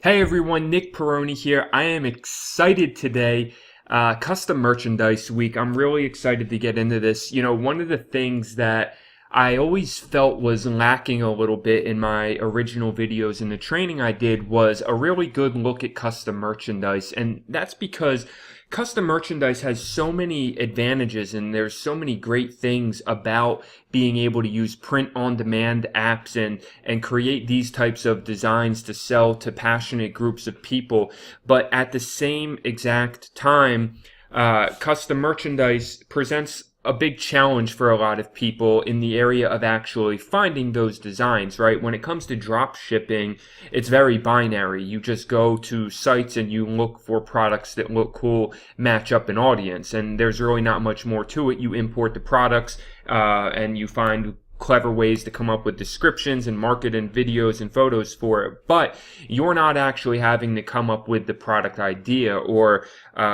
Hey everyone, Nick Peroni here. I am excited today. Custom merchandise week. I'm really excited to get into this. One of the things that I always felt was lacking a little bit in my original videos and the training I did was a really good look at custom merchandise. And that's because custom merchandise has so many advantages and there's so many great things about being able to use print on demand apps and create these types of designs to sell to passionate groups of people. But at the same exact time, custom merchandise presents a big challenge for a lot of people in the area of actually finding those designs, right? When it comes to drop shipping, it's very binary. You just go to sites and you look for products that look cool, match up an audience, and there's really not much more to it. You import the products, and you find clever ways to come up with descriptions and market and videos and photos for it, but you're not actually having to come up with the product idea or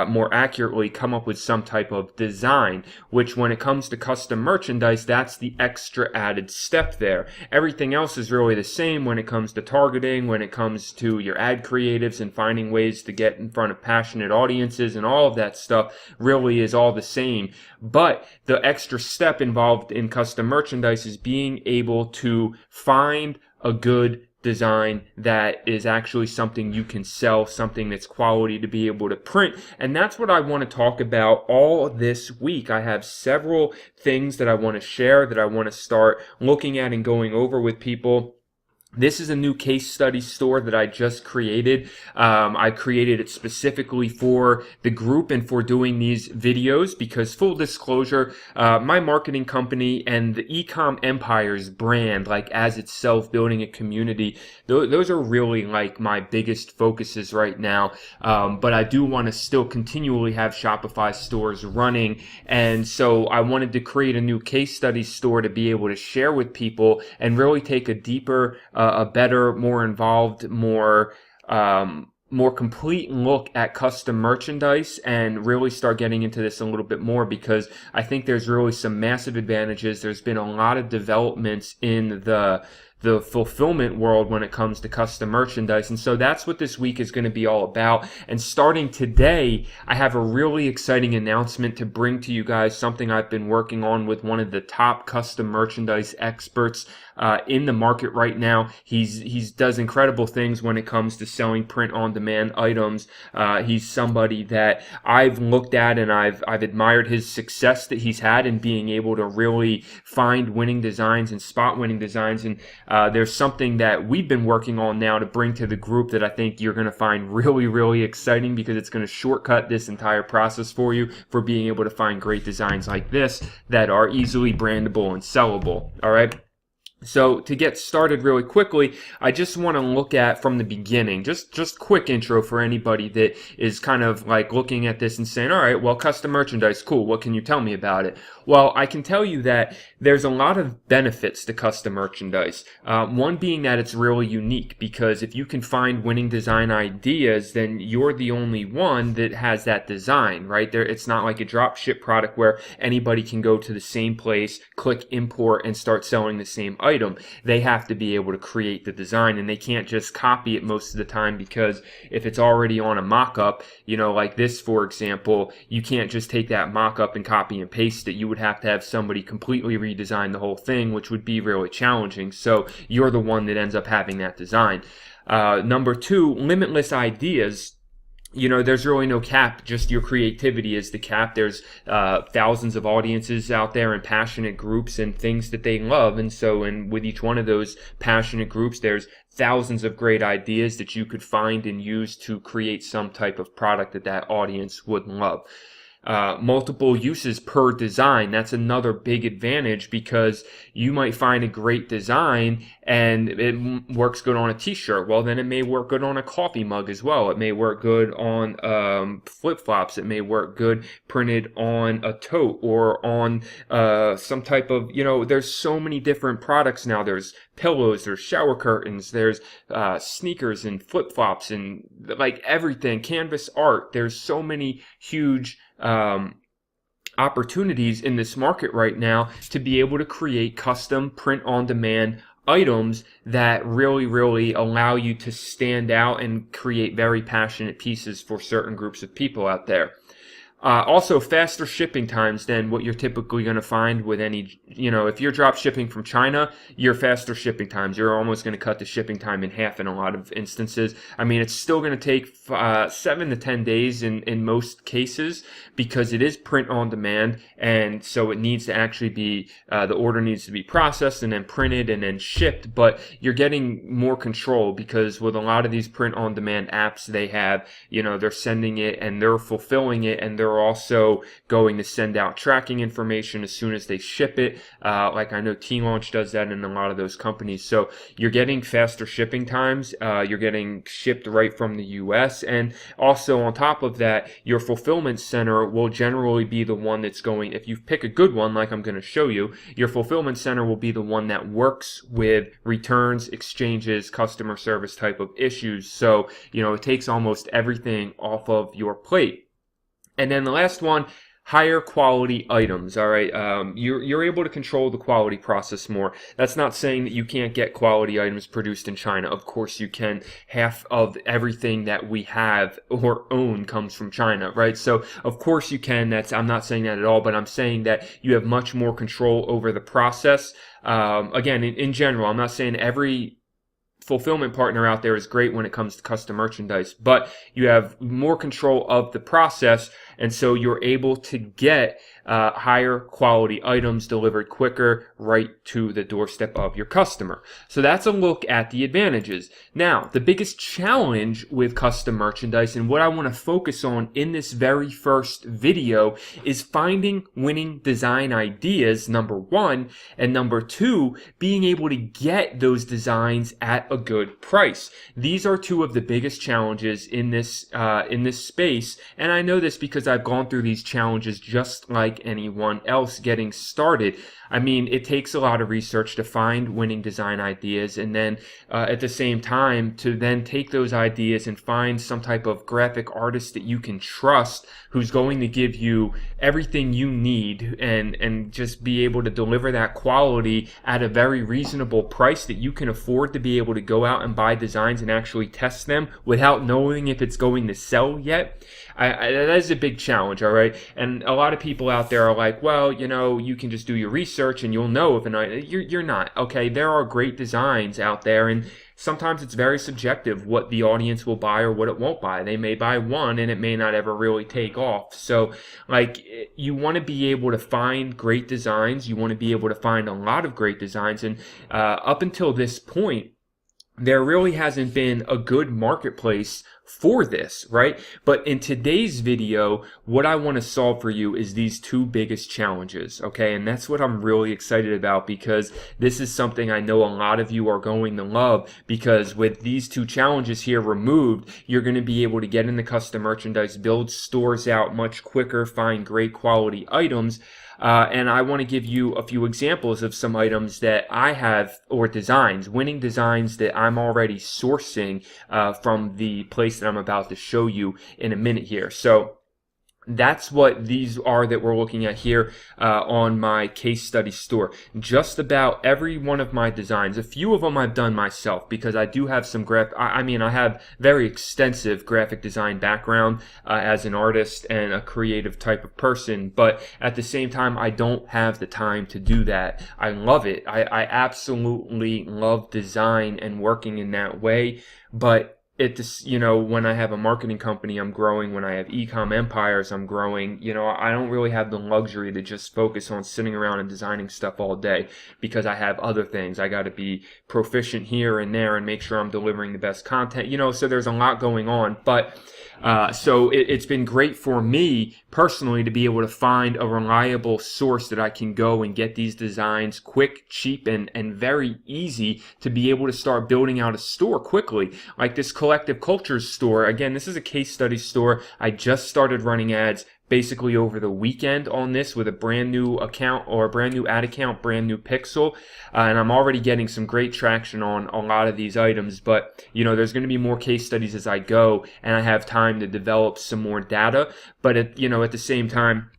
more accurately come up with some type of design, which when it comes to custom merchandise, that's the extra added step there. Everything else is really the same when it comes to targeting, when it comes to your ad creatives and finding ways to get in front of passionate audiences, and all of that stuff really is all the same. But the extra step involved in custom merchandise is being able to find a good design that is actually something you can sell, something that's quality to be able to print. And that's what I want to talk about all this week. I have several things that I want to share, that I want to start looking at and going over with people. This is a new case study store that I just created. I created it specifically for the group and for doing these videos because, full disclosure, my marketing company and the Ecom Empire's brand, like as itself, building a community, those are really like my biggest focuses right now. But I do want to still continually have Shopify stores running. And so I wanted to create a new case study store to be able to share with people and really take a deeper, a better, more involved, more complete look at custom merchandise and really start getting into this a little bit more because I think there's really some massive advantages. There's been a lot of developments in the fulfillment world when it comes to custom merchandise. And so that's what this week is going to be all about. And starting today, I have a really exciting announcement to bring to you guys, something I've been working on with one of the top custom merchandise experts in the market right now. He's does incredible things when it comes to selling print on demand items. He's somebody that I've looked at and I've admired his success that he's had in being able to really find winning designs and spot winning designs. And there's something that we've been working on now to bring to the group that I think you're going to find really, really exciting because it's going to shortcut this entire process for you for being able to find great designs like this that are easily brandable and sellable. All right. So to get started really quickly, I just want to look at from the beginning, just quick intro for anybody that is kind of like looking at this and saying, all right, well, custom merchandise, cool. What can you tell me about it? Well, I can tell you that there's a lot of benefits to custom merchandise. One being that it's really unique because if you can find winning design ideas, then you're the only one that has that design, right? It's not like a drop ship product where anybody can go to the same place, click import, and start selling the same item. They have to be able to create the design, and they can't just copy it most of the time because if it's already on a mock-up, like this, for example, you can't just take that mock-up and copy and paste it. You would have to have somebody completely redesign the whole thing, which would be really challenging. So you're the one that ends up having that design. Number two, limitless ideas. There's really no cap, just your creativity is the cap. There's thousands of audiences out there and passionate groups and things that they love. And so with each one of those passionate groups, there's thousands of great ideas that you could find and use to create some type of product that audience would love. Multiple uses per design. That's another big advantage because you might find a great design and it works good on a t-shirt. Well, then it may work good on a coffee mug as well. It may work good on flip-flops. It may work good printed on a tote or on some type of, there's so many different products now. There's pillows, there's shower curtains, there's sneakers and flip-flops and like everything, canvas art. There's so many huge opportunities in this market right now to be able to create custom print on demand items that really allow you to stand out and create very passionate pieces for certain groups of people out there. Also, faster shipping times than what you're typically going to find with any, if you're drop shipping from China, you're faster shipping times. You're almost going to cut the shipping time in half in a lot of instances. I mean, it's still going to take 7 to 10 days in most cases because it is print on demand. And so it needs to actually be, the order needs to be processed and then printed and then shipped. But you're getting more control because with a lot of these print on demand apps, they have, they're sending it and they're fulfilling it, and they're also going to send out tracking information as soon as they ship it. Like I know T-Launch does that in a lot of those companies. So you're getting faster shipping times. You're getting shipped right from the US. And also on top of that, your fulfillment center will generally be the one that's going, if you pick a good one, like I'm going to show you, your fulfillment center will be the one that works with returns, exchanges, customer service type of issues. So, it takes almost everything off of your plate. And then the last one, higher quality items. All right, you're able to control the quality process more. That's not saying that you can't get quality items produced in China. Of course you can. Half of everything that we have or own comes from China, right? So of course you can. I'm not saying that at all, but I'm saying that you have much more control over the process. Again, in general, I'm not saying every fulfillment partner out there is great when it comes to custom merchandise, but you have more control of the process, and so you're able to get higher quality items delivered quicker right to the doorstep of your customer. So that's a look at the advantages. Now, the biggest challenge with custom merchandise and what I want to focus on in this very first video is finding winning design ideas, number one, and number two, being able to get those designs at a good price. These are two of the biggest challenges in this space, and I know this because I've gone through these challenges just like anyone else getting started. I mean, it takes a lot of research to find winning design ideas, and then at the same time to then take those ideas and find some type of graphic artist that you can trust who's going to give you everything you need and just be able to deliver that quality at a very reasonable price that you can afford to be able to go out and buy designs and actually test them without knowing if it's going to sell yet. That is a big challenge, all right? And a lot of people out there are like, well, you can just do your research and you'll know if you're not, okay? There are great designs out there, and sometimes it's very subjective what the audience will buy or what it won't buy. They may buy one and it may not ever really take off. So, you want to be able to find great designs. You want to be able to find a lot of great designs. And up until this point, there really hasn't been a good marketplace for this, right? But in today's video, what I want to solve for you is these two biggest challenges, okay? And that's what I'm really excited about, because this is something I know a lot of you are going to love, because with these two challenges here removed, you're going to be able to get into custom merchandise, build stores out much quicker, find great quality items. And I want to give you a few examples of some items that I have, or designs, winning designs that I'm already sourcing from the place that I'm about to show you in a minute here. So that's what these are that we're looking at here on my case study store. Just about every one of my designs, a few of them I've done myself because I do have some I have very extensive graphic design background as an artist and a creative type of person, but at the same time, I don't have the time to do that. I love it. I absolutely love design and working in that way, but when I have a marketing company, I'm growing. When I have Ecom empires, I'm growing. I don't really have the luxury to just focus on sitting around and designing stuff all day, because I have other things. I got to be proficient here and there and make sure I'm delivering the best content, so there's a lot going on. But so it's been great for me personally to be able to find a reliable source that I can go and get these designs quick, cheap, and very easy to be able to start building out a store quickly. Like this Collective Cultures store. Again, this is a case study store. I just started running ads basically over the weekend on this with a brand new account, or a brand new ad account, brand new pixel, and I'm already getting some great traction on a lot of these items. But there's going to be more case studies as I go, and I have time to develop some more data. But at the same time,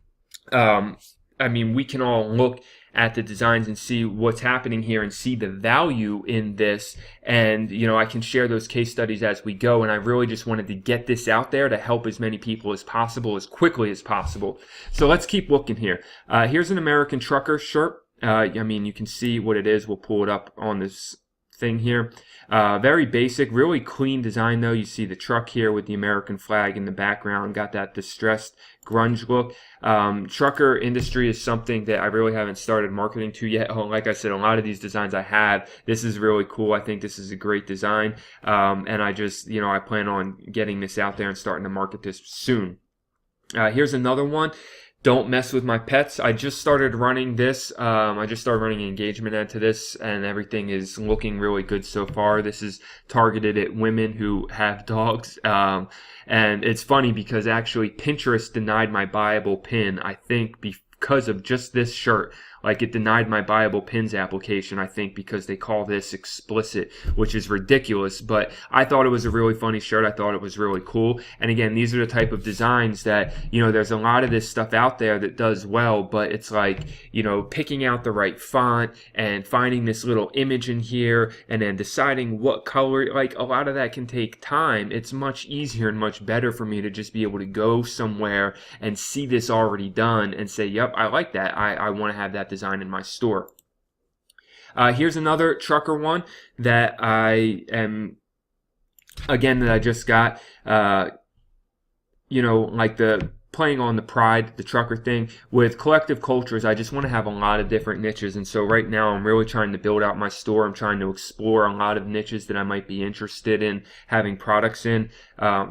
we can all look at the designs and see what's happening here and see the value in this. And, I can share those case studies as we go. And I really just wanted to get this out there to help as many people as possible, as quickly as possible. So let's keep looking here. Here's an American Trucker shirt. You can see what it is. We'll pull it up on this thing here. Very basic, really clean design though. You see the truck here with the American flag in the background, got that distressed grunge look. Trucker industry is something that I really haven't started marketing to yet. Like I said, a lot of these designs I have, this is really cool. I think this is a great design. And I just, I plan on getting this out there and starting to market this soon. Here's another one. Don't mess with my pets. I just started running this. I just started running an engagement ad to this, and everything is looking really good so far. This is targeted at women who have dogs. And it's funny because actually Pinterest denied my buyable pin, I think, because of just this shirt. Like, it denied my buyable pins application, I think, because they call this explicit, which is ridiculous. But I thought it was a really funny shirt. I thought it was really cool. And again, these are the type of designs that, there's a lot of this stuff out there that does well, but it's like, picking out the right font and finding this little image in here and then deciding what color, like, a lot of that can take time. It's much easier and much better for me to just be able to go somewhere and see this already done and say, yep, I like that. I want to have that design in my store. Here's another trucker one that I just got. Like the playing on the pride, the trucker thing. With collective cultures, I just want to have a lot of different niches. And so right now I'm really trying to build out my store. I'm trying to explore a lot of niches that I might be interested in having products in.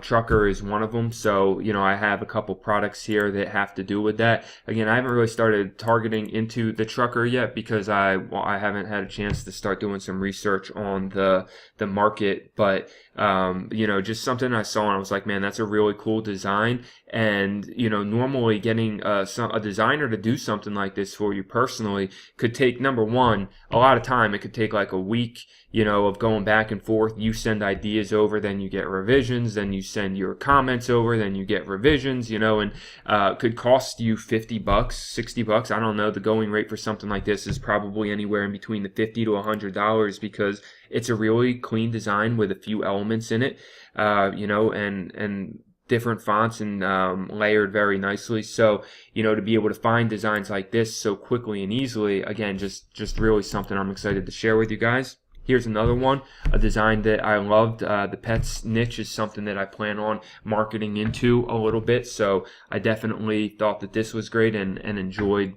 Trucker is one of them. So, I have a couple products here that have to do with that. Again, I haven't really started targeting into the trucker yet because I haven't had a chance to start doing some research on the market. But, just something I saw and I was like, man, that's a really cool design. And, normally getting a designer to do something like this for you personally could take, number one, a lot of time. It could take like a week, of going back and forth. You send ideas over, then you get revisions, then you send your comments over, then you get revisions, and could cost you $50, $60. I don't know. The going rate for something like this is probably anywhere in between the $50 to $100 because it's a really clean design with a few elements in it, and different fonts and layered very nicely. So, to be able to find designs like this so quickly and easily, again, just really something I'm excited to share with you guys. Here's another one, a design that I loved. The pets niche is something that I plan on marketing into a little bit. So I definitely thought that this was great and enjoyed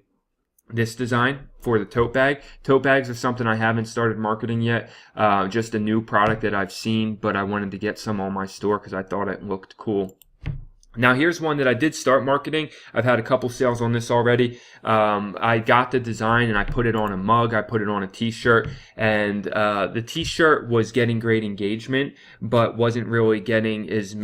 this design for the tote bag. Tote bags are something I haven't started marketing yet. Just a new product that I've seen, but I wanted to get some on my store because I thought it looked cool. Now here's one that I did start marketing. I've had a couple sales on this already. I got the design and I put it on a mug. I put it on a t-shirt, and the t-shirt was getting great engagement, but wasn't really getting as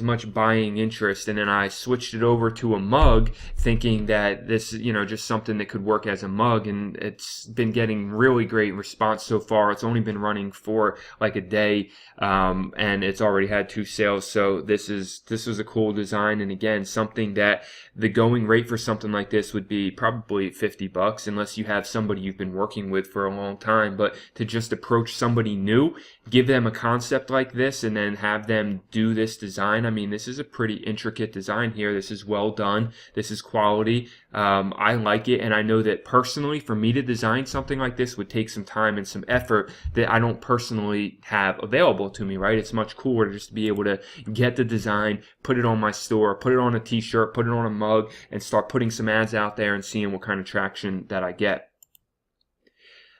much buying interest. And then I switched it over to a mug thinking that this, just something that could work as a mug, and it's been getting really great response so far. It's only been running for like a day, and it's already had 2 sales. So this was a cool design, and again, something that the going rate for something like this would be probably $50 unless you have somebody you've been working with for a long time. But to just approach somebody new, give them a concept like this, and then have them do this design. I mean, this is a pretty intricate design here. This is well done. This is quality. I like it, and I know that personally, for me to design something like this would take some time and some effort that I don't personally have available to me, right? It's much cooler just to be able to get the design, put it on my store, put it on a t-shirt, put it on a mug, and start putting some ads out there and seeing what kind of traction that I get.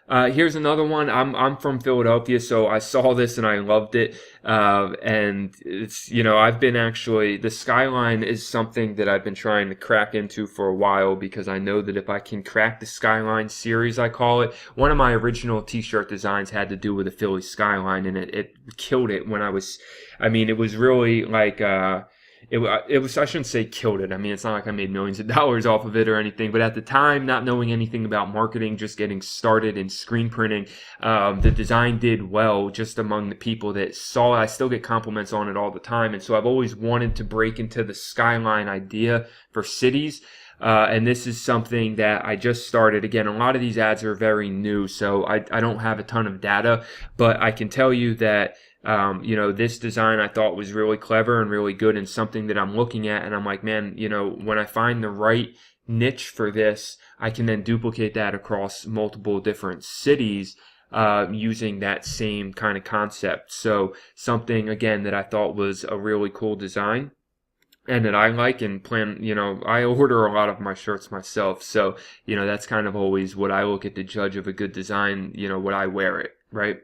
Here's another one. I'm from Philadelphia, so I saw this and I loved it. And it's, I've been the Skyline is something that I've been trying to crack into for a while, because I know that if I can crack the Skyline series, I call it, one of my original t-shirt designs had to do with the Philly Skyline, and it killed it when it was really like, it was, I shouldn't say killed it. I mean, it's not like I made millions of dollars off of it or anything, but at the time, not knowing anything about marketing, just getting started in screen printing, the design did well just among the people that saw it. I still get compliments on it all the time. And so I've always wanted to break into the skyline idea for cities. And this is something that I just started. Again, a lot of these ads are very new, so I don't have a ton of data, but I can tell you that this design I thought was really clever and really good, and something that I'm looking at and I'm like, man, when I find the right niche for this, I can then duplicate that across multiple different cities using that same kind of concept. So something, again, that I thought was a really cool design and that I like and plan, I order a lot of my shirts myself. So, that's kind of always what I look at to judge of a good design, would I wear it, right?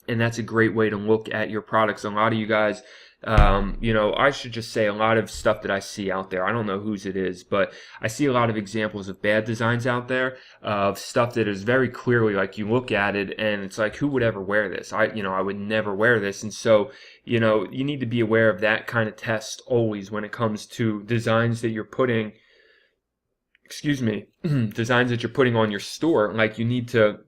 And that's a great way to look at your products. A lot of you guys, I should just say a lot of stuff that I see out there. I don't know whose it is, but I see a lot of examples of bad designs out there of stuff that is very clearly like you look at it and it's like, who would ever wear this? I would never wear this. And so, you need to be aware of that kind of test always when it comes to designs that you're putting, designs that you're putting on your store. Like you need to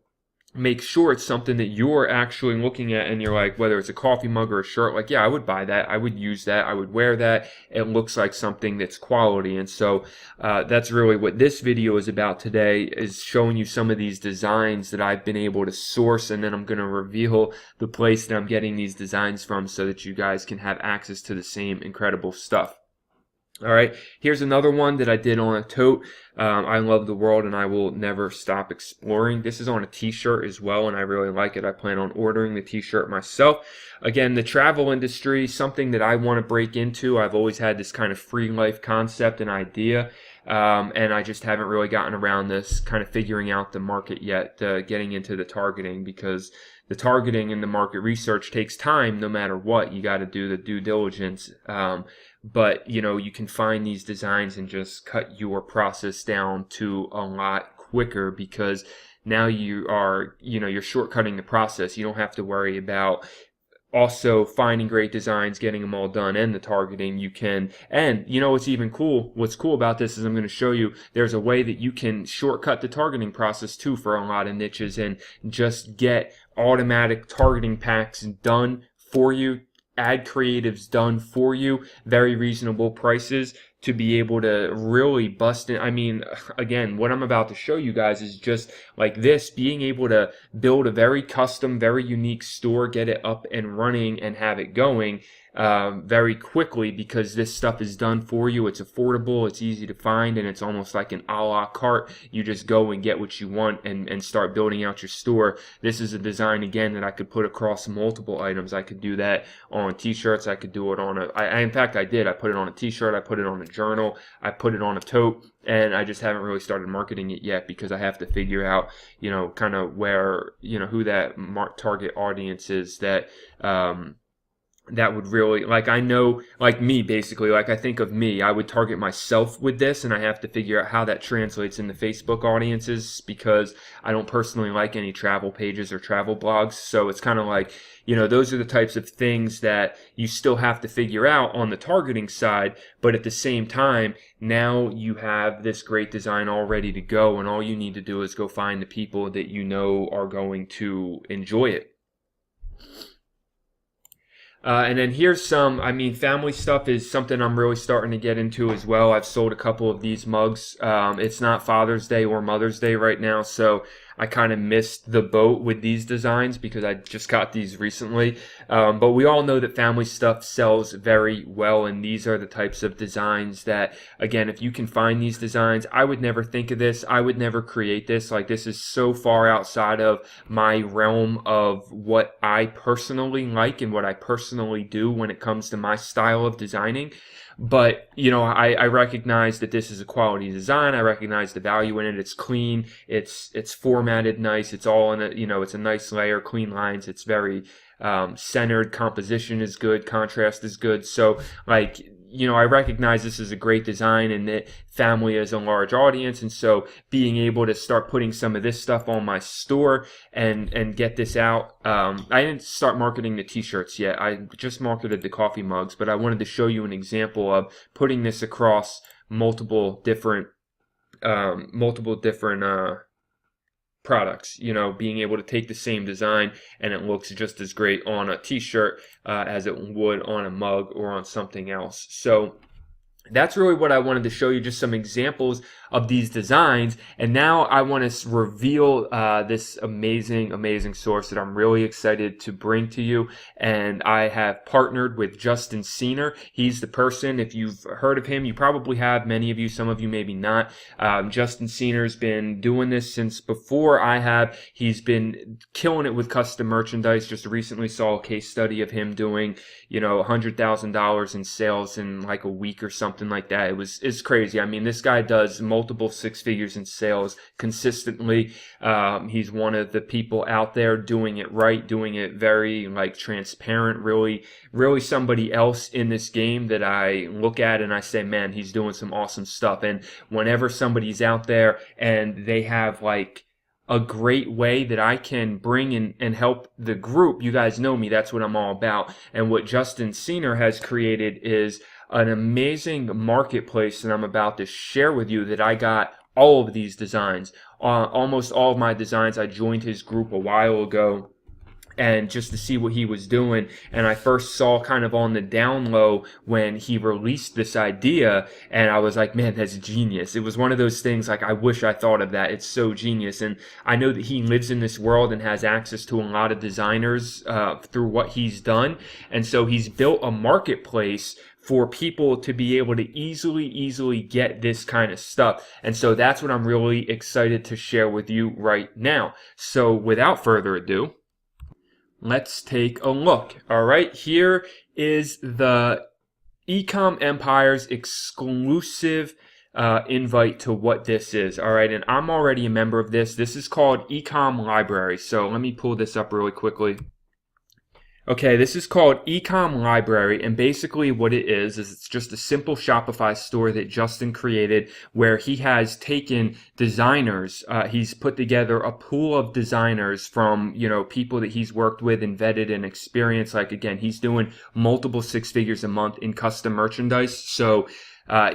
make sure it's something that you're actually looking at and you're like, whether it's a coffee mug or a shirt, like, yeah, I would buy that. I would use that. I would wear that. It looks like something that's quality. And so that's really what this video is about today, is showing you some of these designs that I've been able to source. And then I'm going to reveal the place that I'm getting these designs from so that you guys can have access to the same incredible stuff. All right, here's another one that I did on a tote. I love the world and I will never stop exploring. This is on a t-shirt as well, and I really like it. I plan on ordering the t-shirt myself. Again, the travel industry, something that I want to break into. I've always had this kind of free life concept and idea, and I just haven't really gotten around this kind of figuring out the market yet, getting into the targeting, because the targeting and the market research takes time no matter what. You got to do the due diligence. But, you can find these designs and just cut your process down to a lot quicker, because now you are, you're shortcutting the process. You don't have to worry about also finding great designs, getting them all done, and the targeting. You can, and what's cool about this is I'm going to show you there's a way that you can shortcut the targeting process too for a lot of niches and just get automatic targeting packs done for you, ad creatives done for you, very reasonable prices, to be able to really bust in. I mean, again, what I'm about to show you guys is just like this, being able to build a very custom, very unique store, get it up and running and have it going very quickly, because this stuff is done for you. It's affordable, it's easy to find, and it's almost like an a la carte. You just go and get what you want and start building out your store. This is a design, again, that I could put across multiple items. I could do that on t-shirts. I could do it on in fact, I did. I put it on a t-shirt. I put it on a journal. I put it on a tote, and I just haven't really started marketing it yet, because I have to figure out, kind of where, who that target audience is that, that would really, like, I know, like me, basically, like I think of me, I would target myself with this, and I have to figure out how that translates into Facebook audiences, because I don't personally like any travel pages or travel blogs. So it's kind of like, those are the types of things that you still have to figure out on the targeting side, but at the same time, now you have this great design all ready to go, and all you need to do is go find the people that are going to enjoy it. And then here's some, family stuff is something I'm really starting to get into as well. I've sold a couple of these mugs. It's not Father's Day or Mother's Day right now, so I kind of missed the boat with these designs because I just got these recently. But we all know that family stuff sells very well, and these are the types of designs that, again, if you can find these designs, I would never think of this. I would never create this. Like, this is so far outside of my realm of what I personally like and what I personally do when it comes to my style of designing. But, I recognize that this is a quality design. I recognize the value in it. It's clean. It's formatted nice. It's all in it's a nice layer, clean lines. It's very centered. Composition is good. Contrast is good. So, like, I recognize this is a great design and that family is a large audience. And so being able to start putting some of this stuff on my store and get this out. I didn't start marketing the t-shirts yet. I just marketed the coffee mugs, but I wanted to show you an example of putting this across multiple different products, being able to take the same design and it looks just as great on a t-shirt as it would on a mug or on something else. So that's really what I wanted to show you, just some examples of these designs. And now I want to reveal this amazing source that I'm really excited to bring to you. And I have partnered with Justin Senior. He's the person, if you've heard of him, you probably have, many of you, some of you maybe not. Justin Senior's been doing this since before I have. He's been killing it with custom merchandise. Just recently saw a case study of him doing, $100,000 in sales in like a week or something like that. It's crazy. I mean, this guy does multiple six figures in sales consistently. He's one of the people out there doing it right, doing it very transparent, really somebody else in this game that I look at and I say, man, he's doing some awesome stuff. And whenever somebody's out there and they have a great way that I can bring in and help the group, you guys know me, that's what I'm all about. And what Justin Senior has created is an amazing marketplace that I'm about to share with you, that I got all of these designs. Almost all of my designs, I joined his group a while ago, and just to see what he was doing. And I first saw kind of on the down low when he released this idea, and I was like, man, that's genius. It was one of those things I wish I thought of that. It's so genius. And I know that he lives in this world and has access to a lot of designers through what he's done. And so he's built a marketplace for people to be able to easily get this kind of stuff. And so that's what I'm really excited to share with you right now. So without further ado, let's take a look. All right, here is the Ecom Empire's exclusive invite to what this is. All right, and I'm already a member of this. This is called Ecom Library. So let me pull this up really quickly. Okay, this is called Ecom Library, and basically what it is it's just a simple Shopify store that Justin created, where he has taken designers, he's put together a pool of designers from, people that he's worked with and vetted and experienced. Again, he's doing multiple six figures a month in custom merchandise, so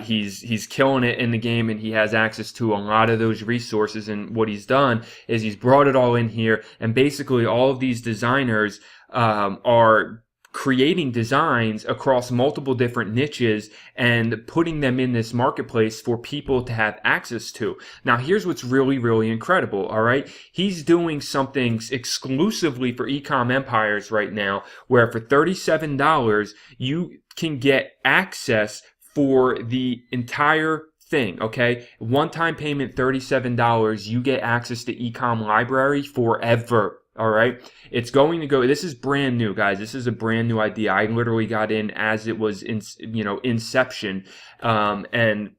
he's killing it in the game, and he has access to a lot of those resources. And what he's done is he's brought it all in here, and basically all of these designers are creating designs across multiple different niches and putting them in this marketplace for people to have access to. Now, here's what's really incredible, all right? He's doing something exclusively for Ecom Empires right now, where for $37, you can get access for the entire thing, okay? One-time payment, $37, you get access to Ecom Library forever. All right, it's going to go. This is brand new, guys. This is a brand new idea. I literally got in as it was in, inception, and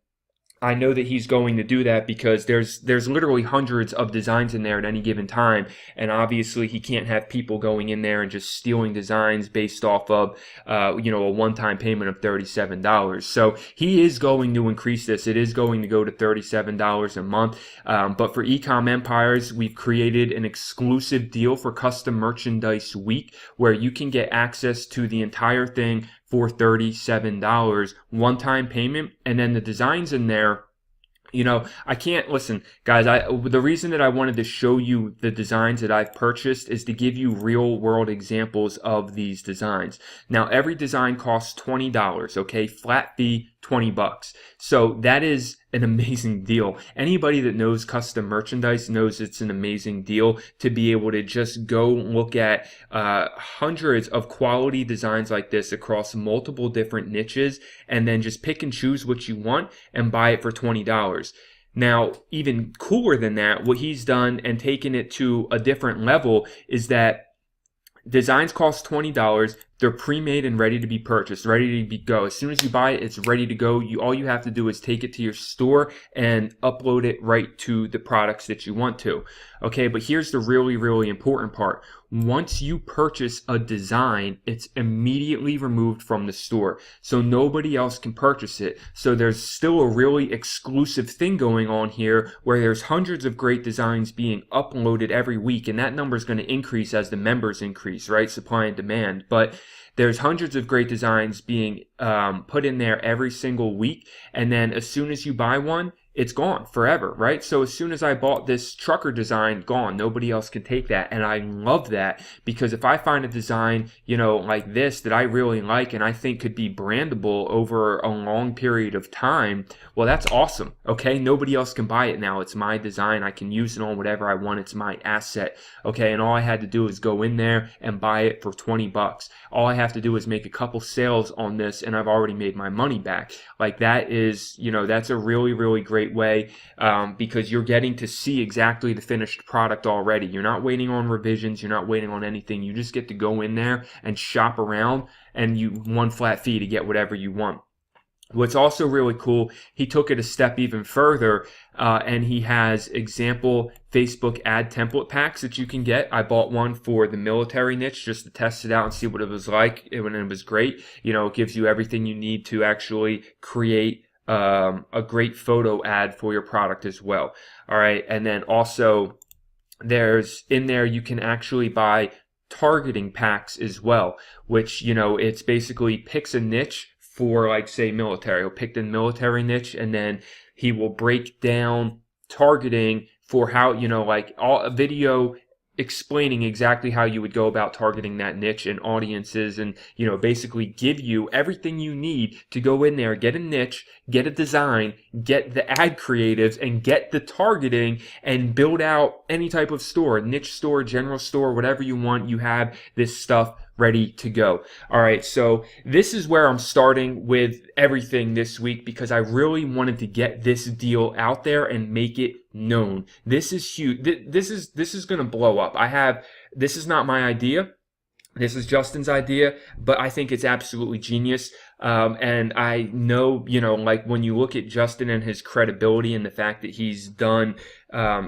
I know that he's going to do that because there's literally hundreds of designs in there at any given time, and obviously he can't have people going in there and just stealing designs based off of a one-time payment of $37. So he is going to increase this. It is going to go to $37 a month. But for Ecom Empires, we've created an exclusive deal for Custom Merchandise Week, where you can get access to the entire thing for $37, one-time payment, and then the designs in there. I can't listen, guys. The reason that I wanted to show you the designs that I've purchased is to give you real world examples of these designs. Now, every design costs $20, okay? Flat fee, $20. So that is an amazing deal. Anybody that knows custom merchandise knows it's an amazing deal to be able to just go look at hundreds of quality designs like this across multiple different niches, and then just pick and choose what you want and buy it for $20. Now, even cooler than that, what he's done and taken it to a different level is that designs cost $20. They're pre-made and ready to be purchased, ready to go. As soon as you buy it, it's ready to go. All you have to do is take it to your store and upload it right to the products that you want to. Okay, but here's the really important part. once you purchase a design, it's immediately removed from the store. So nobody else can purchase it. So there's still a really exclusive thing going on here where there's hundreds of great designs being uploaded every week, and that number is going to increase as the members increase, right? Supply and demand. But there's hundreds of great designs being put in there every single week, and then as soon as you buy one, it's gone forever, right? So as soon as I bought this trucker design, gone. Nobody else can take that. And I love that, because if I find a design, like this that I really like and I think could be brandable over a long period of time, well, that's awesome. Okay. Nobody else can buy it now. It's my design. I can use it on whatever I want. It's my asset. Okay. And all I had to do is go in there and buy it for $20. All I have to do is make a couple sales on this and I've already made my money back. Like that is, that's a really, really great way, because you're getting to see exactly the finished product already. You're not waiting on revisions. You're not waiting on anything. You just get to go in there and shop around, and you one flat fee to get whatever you want. What's also really cool, he took it a step even further, and he has example Facebook ad template packs that you can get. I bought one for the military niche just to test it out and see what it was like, and it was great. It gives you everything you need to actually create a great photo ad for your product as well. All right. And then also there's in there, you can actually buy targeting packs as well, which, it's basically picks a niche for, like, say, military. He'll pick the military niche, and then he will break down targeting for how, like a video explaining exactly how you would go about targeting that niche and audiences, and basically give you everything you need to go in there, get a niche, get a design, get the ad creatives, and get the targeting, and build out any type of store, niche store, general store, whatever you want. You have this stuff ready to go. All right, so this is where I'm starting with everything this week, because I really wanted to get this deal out there and make it known. This is huge. This is going to blow up. This is not my idea. This is Justin's idea, but I think it's absolutely genius. And I know, like when you look at Justin and his credibility and the fact that he's done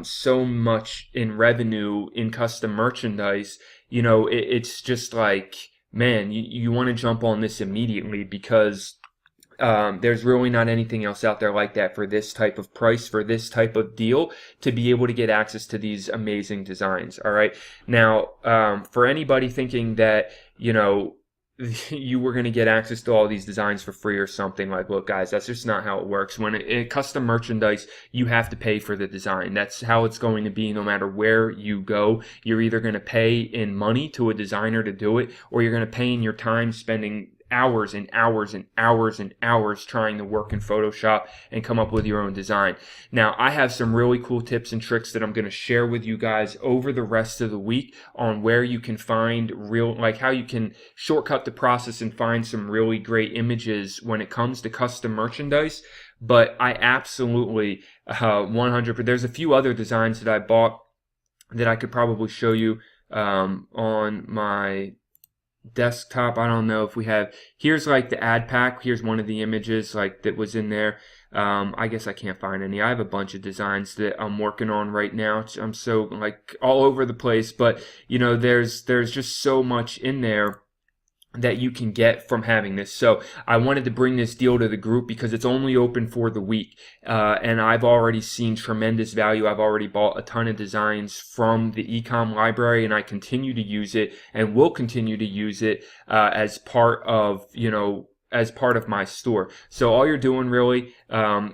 so much in revenue in custom merchandise, it's just like, man, you want to jump on this immediately, because there's really not anything else out there like that for this type of price, for this type of deal, to be able to get access to these amazing designs. All right. Now, for anybody thinking that, you were going to get access to all these designs for free or something, like, look, guys, that's just not how it works. When it custom merchandise, you have to pay for the design. That's how it's going to be no matter where you go. You're either going to pay in money to a designer to do it, or you're going to pay in your time spending hours and hours and hours and hours trying to work in Photoshop and come up with your own design. Now, I have some really cool tips and tricks that I'm going to share with you guys over the rest of the week on where you can find how you can shortcut the process and find some really great images when it comes to custom merchandise. But I absolutely 100%. There's a few other designs that I bought that I could probably show you on my desktop. I don't know if we have. Here's like the ad pack. Here's one of the images like that was in there. I guess I can't find any. I have a bunch of designs that I'm working on right now. I'm so like all over the place, but there's just so much in there that you can get from having this. So I wanted to bring this deal to the group because it's only open for the week. And I've already seen tremendous value. I've already bought a ton of designs from the Ecom library, and I continue to use it and will continue to use it as part of, as part of my store. So all you're doing really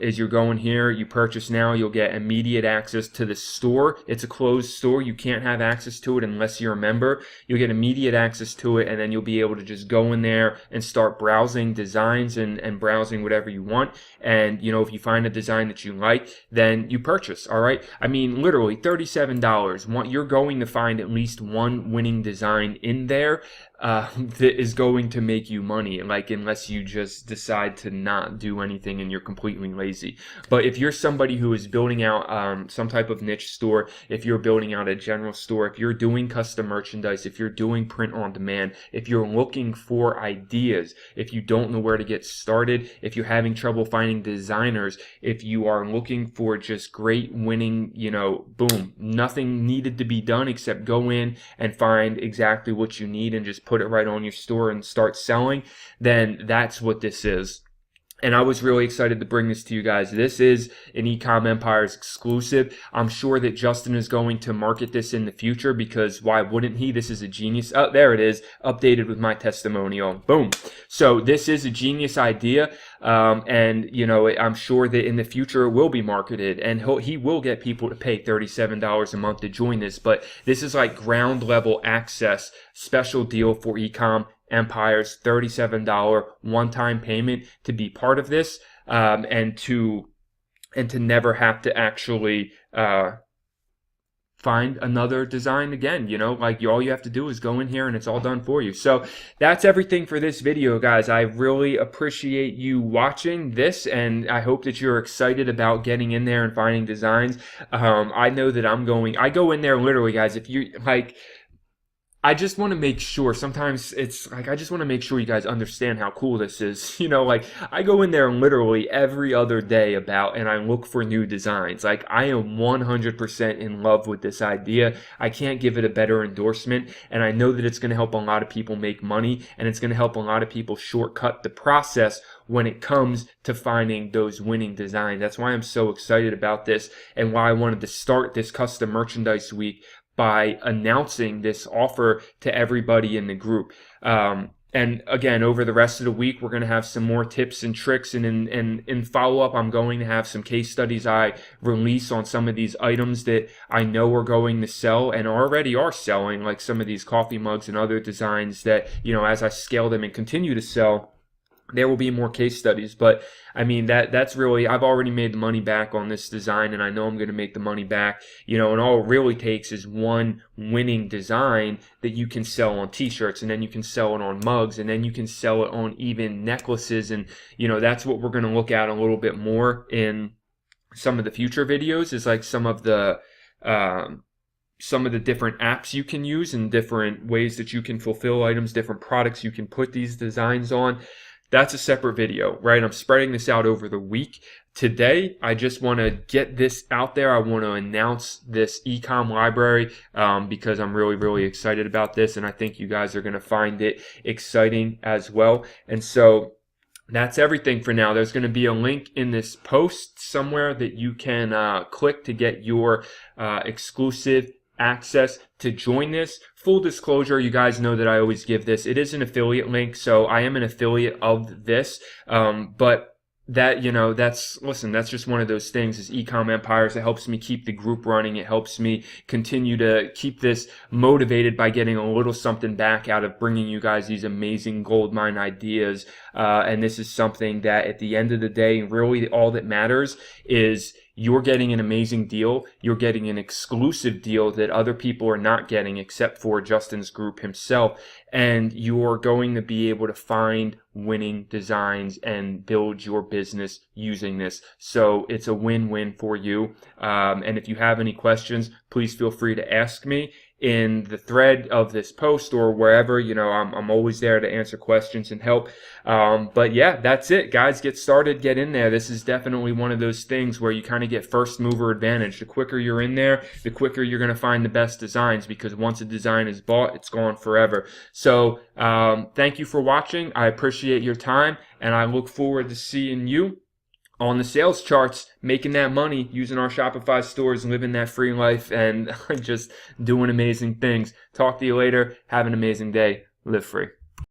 is you're going here, you purchase now, you'll get immediate access to the store. It's a closed store. You can't have access to it unless you're a member. You'll get immediate access to it, and then you'll be able to just go in there and start browsing designs and browsing whatever you want. And, if you find a design that you like, then you purchase, all right? I mean, literally $37. You're going to find at least one winning design in there. that is going to make you money, like unless you just decide to not do anything and you're completely lazy. But if you're somebody who is building out some type of niche store, if you're building out a general store, if you're doing custom merchandise, if you're doing print on demand, if you're looking for ideas, if you don't know where to get started, if you're having trouble finding designers, if you are looking for just great winning, boom, nothing needed to be done except go in and find exactly what you need and just put it right on your store and start selling, then that's what this is. And I was really excited to bring this to you guys. This is an Ecom Empires exclusive. I'm sure that Justin is going to market this in the future, because why wouldn't he? This is a genius. Oh, there it is, updated with my testimonial. Boom. So this is a genius idea. And I'm sure that in the future it will be marketed, and he will get people to pay $37 a month to join this. But this is like ground level access, special deal for Ecom Empires, $37 one-time payment to be part of this, and to never have to actually find another design again. Like all you have to do is go in here and it's all done for you. So that's everything for this video, guys. I really appreciate you watching this, and I hope that you're excited about getting in there and finding designs. I know that I go in there literally, guys. If you like, I just want to make sure, sometimes it's like, I just want to make sure you guys understand how cool this is. Like I go in there literally every other day and I look for new designs. Like I am 100% in love with this idea. I can't give it a better endorsement. And I know that it's going to help a lot of people make money, and it's going to help a lot of people shortcut the process when it comes to finding those winning designs. That's why I'm so excited about this, and why I wanted to start this custom merchandise week by announcing this offer to everybody in the group. And again, over the rest of the week, we're going to have some more tips and tricks. And in follow-up, I'm going to have some case studies I release on some of these items that I know are going to sell and already are selling, like some of these coffee mugs and other designs that, as I scale them and continue to sell, there will be more case studies. But I mean, that's really, I've already made the money back on this design, and I know I'm going to make the money back, and all it really takes is one winning design that you can sell on t-shirts, and then you can sell it on mugs, and then you can sell it on even necklaces. And that's what we're going to look at a little bit more in some of the future videos, is like some of the different apps you can use and different ways that you can fulfill items, different products you can put these designs on. That's a separate video, right? I'm spreading this out over the week. Today, I just want to get this out there. I want to announce this Ecom library because I'm really, really excited about this, and I think you guys are going to find it exciting as well. And so that's everything for now. There's going to be a link in this post somewhere that you can click to get your exclusive access to join this. Full disclosure, you guys know that I always give this. It is an affiliate link, so I am an affiliate of this. But that, that's just one of those things, is Ecom Empires. It helps me keep the group running. It helps me continue to keep this motivated by getting a little something back out of bringing you guys these amazing goldmine ideas. And this is something that at the end of the day, really all that matters is you're getting an amazing deal. You're getting an exclusive deal that other people are not getting except for Justin's group himself. And you're going to be able to find winning designs and build your business using this. So it's a win-win for you. And if you have any questions, please feel free to ask me in the thread of this post or wherever. I'm always there to answer questions and help. But yeah, that's it, guys. Get started, get in there. This is definitely one of those things where you kind of get first mover advantage. The quicker you're in there, the quicker you're going to find the best designs, because once a design is bought, it's gone forever. So thank you for watching. I appreciate your time, and I look forward to seeing you on the sales charts, making that money, using our Shopify stores, living that free life, and just doing amazing things. Talk to you later. Have an amazing day. Live free.